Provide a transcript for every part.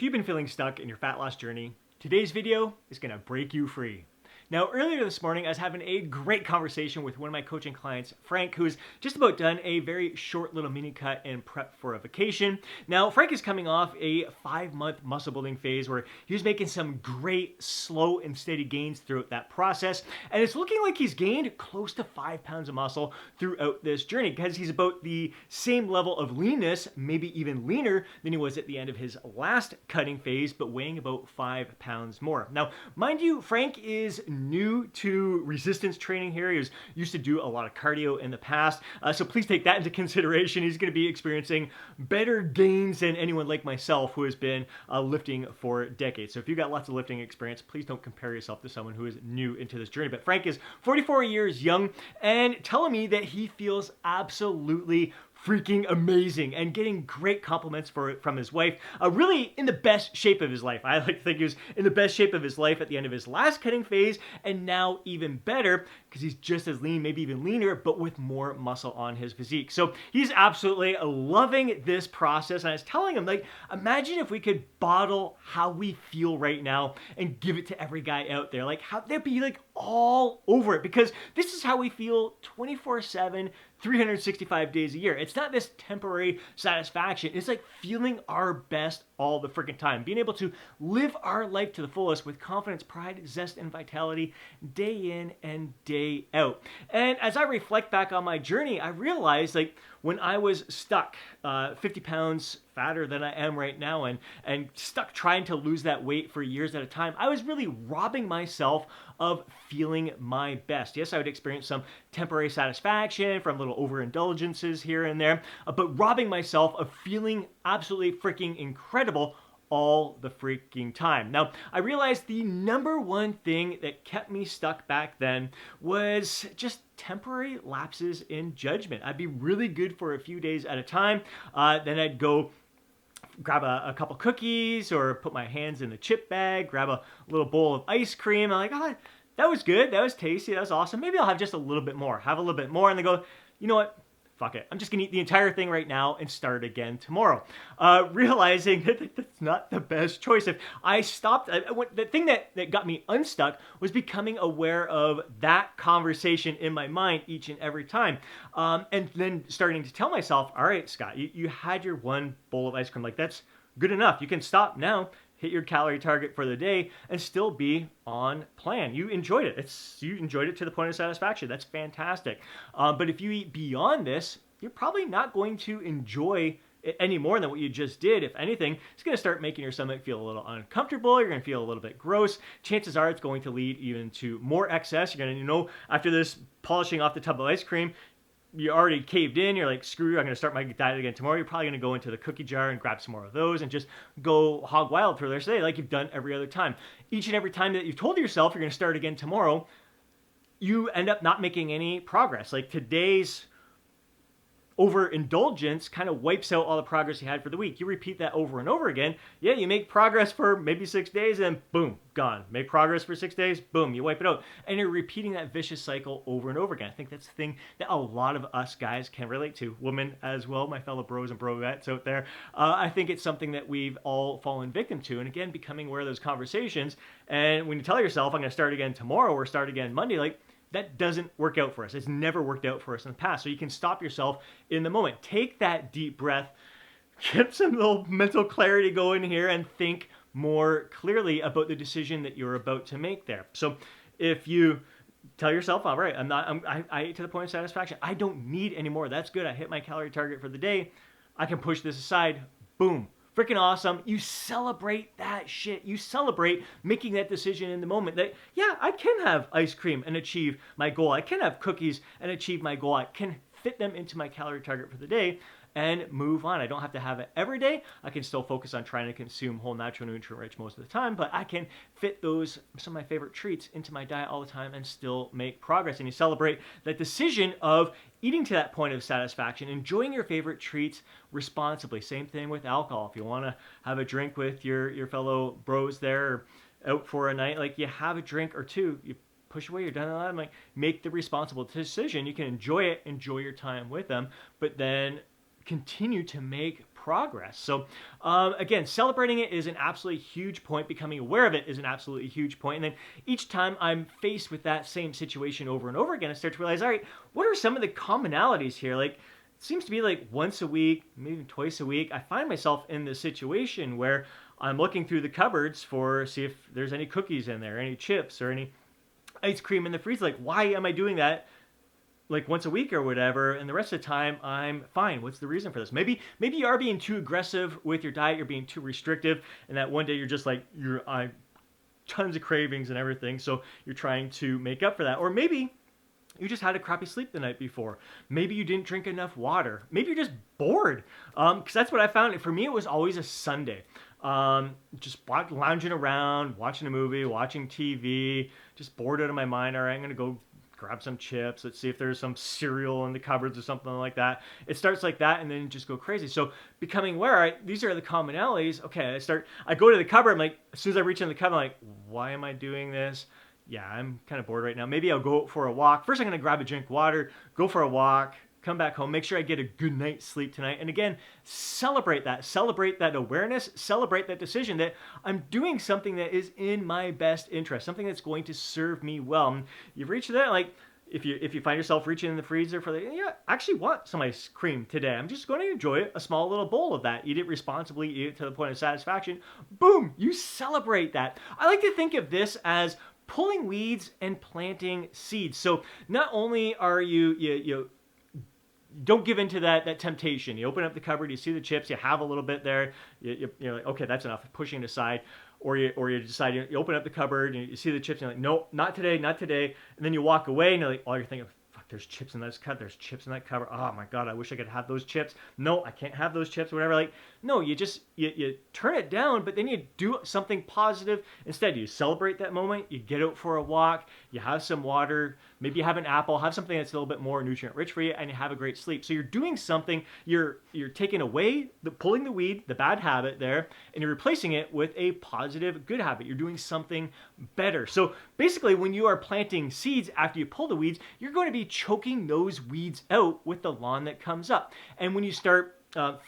If you've been feeling stuck in your fat loss journey, today's video is gonna break you free. Now, earlier this morning, I was having a great conversation with one of my coaching clients, Frank, who's just about done a very short little mini cut in prep for a vacation. Now, Frank is coming off a 5-month muscle building phase where he was making some great slow and steady gains throughout that process. And it's looking like he's gained close to 5 pounds of muscle throughout this journey because he's about the same level of leanness, maybe even leaner than he was at the end of his last cutting phase, but weighing about 5 pounds more. Now, mind you, Frank is new to resistance training here. He used to do a lot of cardio in the past, so please take that into consideration. He's going to be experiencing better gains than anyone like myself who has been lifting for decades. So if you've got lots of lifting experience, please don't compare yourself to someone who is new into this journey. But Frank is 44 years young and telling me that he feels absolutely freaking amazing and getting great compliments from his wife, really in the best shape of his life. I like to think he was in the best shape of his life at the end of his last cutting phase, and now even better because he's just as lean, maybe even leaner, but with more muscle on his physique. So he's absolutely loving this process, and I was telling him, like, imagine if we could bottle how we feel right now and give it to every guy out there. Like, how they'd be like all over it, because this is how we feel 24/7, 365 days a year. It's not this temporary satisfaction. It's like feeling our best all the freaking time. Being able to live our life to the fullest with confidence, pride, zest, and vitality day in and day out. And as I reflect back on my journey, I realized, like, when I was stuck 50 pounds fatter than I am right now and stuck trying to lose that weight for years at a time, I was really robbing myself of feeling my best. Yes, I would experience some temporary satisfaction from little overindulgences here and there, but robbing myself of feeling absolutely freaking incredible all the freaking time. Now, I realized the number one thing that kept me stuck back then was just temporary lapses in judgment. I'd be really good for a few days at a time, then I'd go grab a couple cookies or put my hands in the chip bag, grab a little bowl of ice cream. I'm like, oh, that was good, that was tasty, that was awesome. Maybe I'll have just a little bit more, and then go, you know what? Fuck it. I'm just gonna eat the entire thing right now and start again tomorrow. Realizing that that's not the best choice. If I stopped, the thing that got me unstuck was becoming aware of that conversation in my mind each and every time. And then starting to tell myself, all right, Scott, you had your one bowl of ice cream. Like, that's good enough. You can stop now, hit your calorie target for the day, and still be on plan. You enjoyed it. You enjoyed it to the point of satisfaction. That's fantastic. But if you eat beyond this, you're probably not going to enjoy it any more than what you just did. If anything, it's going to start making your stomach feel a little uncomfortable. You're going to feel a little bit gross. Chances are it's going to lead even to more excess. You're going to, after this polishing off the tub of ice cream, you already caved in, you're like, screw you, I'm going to start my diet again tomorrow. You're probably going to go into the cookie jar and grab some more of those and just go hog wild for the rest of the day like you've done every other time. Each and every time that you've told yourself you're going to start again tomorrow, you end up not making any progress. Like, today's overindulgence kind of wipes out all the progress you had for the week. You repeat that over and over again. Yeah, you make progress for maybe 6 days and boom, gone. Make progress for 6 days, boom, you wipe it out. And you're repeating that vicious cycle over and over again. I think that's the thing that a lot of us guys can relate to. Women as well, my fellow bros and broettes out there. I think it's something that we've all fallen victim to. And again, becoming aware of those conversations. And when you tell yourself, I'm going to start again tomorrow or start again Monday, like, that doesn't work out for us. It's never worked out for us in the past. So you can stop yourself in the moment. Take that deep breath, get some little mental clarity going here, and think more clearly about the decision that you're about to make there. So if you tell yourself, all right, I ate to the point of satisfaction. I don't need any more. That's good. I hit my calorie target for the day. I can push this aside. Boom. Freaking awesome. You celebrate that shit. You celebrate making that decision in the moment that, yeah, I can have ice cream and achieve my goal. I can have cookies and achieve my goal. I can fit them into my calorie target for the day and move on. I don't have to have it every day. I can still focus on trying to consume whole, natural, nutrient rich most of the time, but I can fit some of my favorite treats into my diet all the time and still make progress. And you celebrate that decision of eating to that point of satisfaction, enjoying your favorite treats responsibly. Same thing with alcohol. If you want to have a drink with your fellow bros there, or out for a night, like, you have a drink or two, you push away, you're done with that. I'm like, make the responsible decision. You can enjoy it, enjoy your time with them, but then continue to make progress. So again, celebrating it is an absolutely huge point. Becoming aware of it is an absolutely huge point. And then each time I'm faced with that same situation over and over again, I start to realize, all right, what are some of the commonalities here? Like, it seems to be like once a week, maybe twice a week, I find myself in this situation where I'm looking through the cupboards see if there's any cookies in there, any chips, or any ice cream in the freezer. Like, why am I doing that like once a week or whatever, and the rest of the time I'm fine? What's the reason for this? Maybe you are being too aggressive with your diet, you're being too restrictive, and that one day you're just like, tons of cravings and everything, so you're trying to make up for that. Or maybe you just had a crappy sleep the night before. Maybe you didn't drink enough water. Maybe you're just bored. Because that's what I found. For me, it was always a Sunday. Just lounging around, watching a movie, watching TV, just bored out of my mind. All right, I'm going to go grab some chips. Let's see if there's some cereal in the cupboards or something like that. It starts like that and then just go crazy. So becoming aware, right, these are the commonalities. Okay, I go to the cupboard. I'm like, as soon as I reach in the cupboard, I'm like, why am I doing this? Yeah, I'm kind of bored right now. Maybe I'll go for a walk. First, I'm going to grab a drink of water, go for a walk, come back home, make sure I get a good night's sleep tonight. And again, celebrate that awareness, celebrate that decision that I'm doing something that is in my best interest, something that's going to serve me well. And you've reached that, like, if you find yourself reaching in the freezer for I actually want some ice cream today. I'm just going to enjoy a small little bowl of that. Eat it responsibly, eat it to the point of satisfaction. Boom, you celebrate that. I like to think of this as pulling weeds and planting seeds. So not only are you don't give into that temptation. You open up the cupboard, you see the chips, you have a little bit there, you're like, okay, that's enough, pushing it aside. Or you decide, you open up the cupboard and you see the chips and you're like, no, not today. And then you walk away and you're thinking, fuck, there's chips in there's chips in that cupboard. Oh my God, I wish I could have those chips. No, I can't have those chips, whatever. Like, no, you turn it down, but then you do something positive. Instead, you celebrate that moment, you get out for a walk, you have some water, maybe you have an apple, have something that's a little bit more nutrient rich for you, and you have a great sleep. So you're doing something, you're taking away pulling the weed, the bad habit there, and you're replacing it with a positive good habit. You're doing something better. So basically, when you are planting seeds after you pull the weeds, you're going to be choking those weeds out with the lawn that comes up. And when you start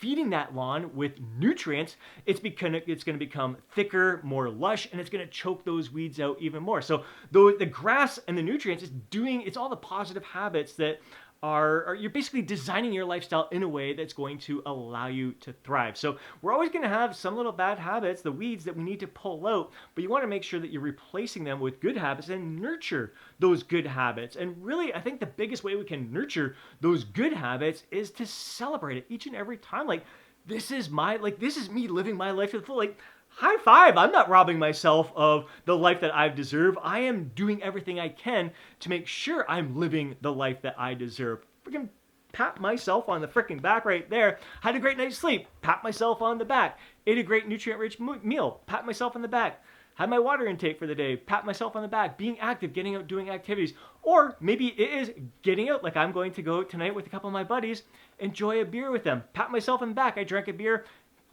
feeding that lawn with nutrients, it's going to become thicker, more lush, and it's going to choke those weeds out even more. So the grass and the nutrients it's all the positive habits that you're basically designing your lifestyle in a way that's going to allow you to thrive. So we're always going to have some little bad habits, the weeds that we need to pull out, but you want to make sure that you're replacing them with good habits and nurture those good habits. And really, I think the biggest way we can nurture those good habits is to celebrate it each and every time. Like, this is me living my life to the full. Like, high five. I'm not robbing myself of the life that I deserve. I am doing everything I can to make sure I'm living the life that I deserve. Freaking pat myself on the freaking back right there. Had a great night's sleep. Pat myself on the back. Ate a great nutrient-rich meal. Pat myself on the back. Had my water intake for the day. Pat myself on the back. Being active, getting out, doing activities. Or maybe it is getting out, like I'm going to go tonight with a couple of my buddies, enjoy a beer with them. Pat myself on the back. I drank a beer,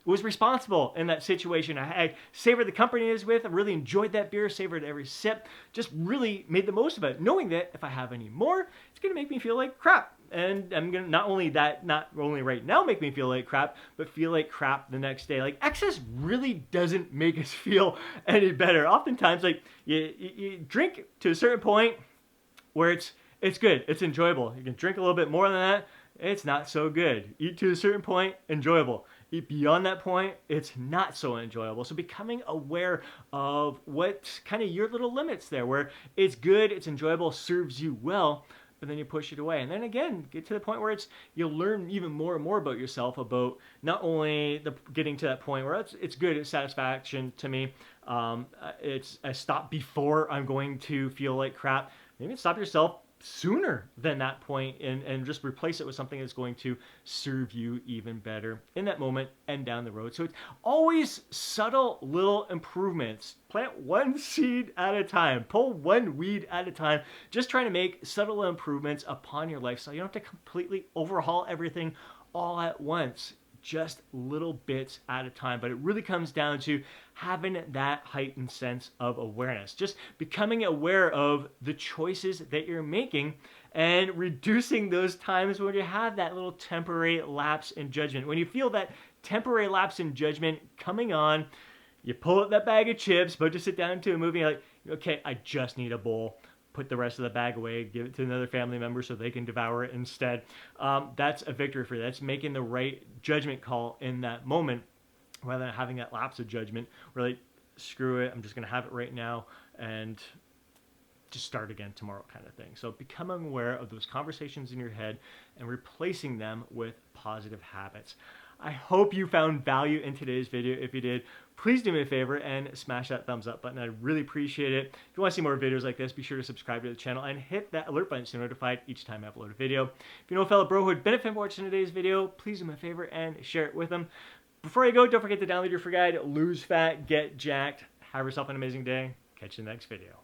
was responsible in that situation. I savored the company I was with. I really enjoyed that beer, savored every sip, just really made the most of it, knowing that if I have any more, it's going to make me feel like crap. And I'm going to not only right now make me feel like crap, but feel like crap the next day. Like, excess really doesn't make us feel any better. Oftentimes, like, you drink to a certain point where it's good, it's enjoyable. You can drink a little bit more than that, it's not so good. Eat to a certain point, enjoyable. Eat beyond that point, it's not so enjoyable. So becoming aware of what kind of your little limits there, where it's good, it's enjoyable, serves you well, but then you push it away. And then again, get to the point where you'll learn even more and more about yourself, about not only getting to that point where it's good, it's satisfaction to me. It's a stop before I'm going to feel like crap. Maybe stop yourself sooner than that point and just replace it with something that's going to serve you even better in that moment and down the road. So it's always subtle little improvements. Plant one seed at a time, pull one weed at a time, just trying to make subtle improvements upon your lifestyle. You don't have to completely overhaul everything all at once, just little bits at a time. But it really comes down to having that heightened sense of awareness, just becoming aware of the choices that you're making and reducing those times when you have that little temporary lapse in judgment. When you feel that temporary lapse in judgment coming on. You pull out that bag of chips, about to sit down to a movie, you're like, okay, I just need a bowl. Put the rest of the bag away, give it to another family member so they can devour it instead. That's a victory for you. That's making the right judgment call in that moment, rather than having that lapse of judgment. Really, screw it, I'm just gonna have it right now and just start again tomorrow kind of thing. So becoming aware of those conversations in your head and replacing them with positive habits. I hope you found value in today's video. If you did, please do me a favor and smash that thumbs up button. I really appreciate it. If you want to see more videos like this, be sure to subscribe to the channel and hit that alert button so you're notified each time I upload a video. If you know a fellow bro who would benefit from watching today's video, please do me a favor and share it with them. Before I go, don't forget to download your free guide, Lose Fat, Get Jacked. Have yourself an amazing day. Catch you in the next video.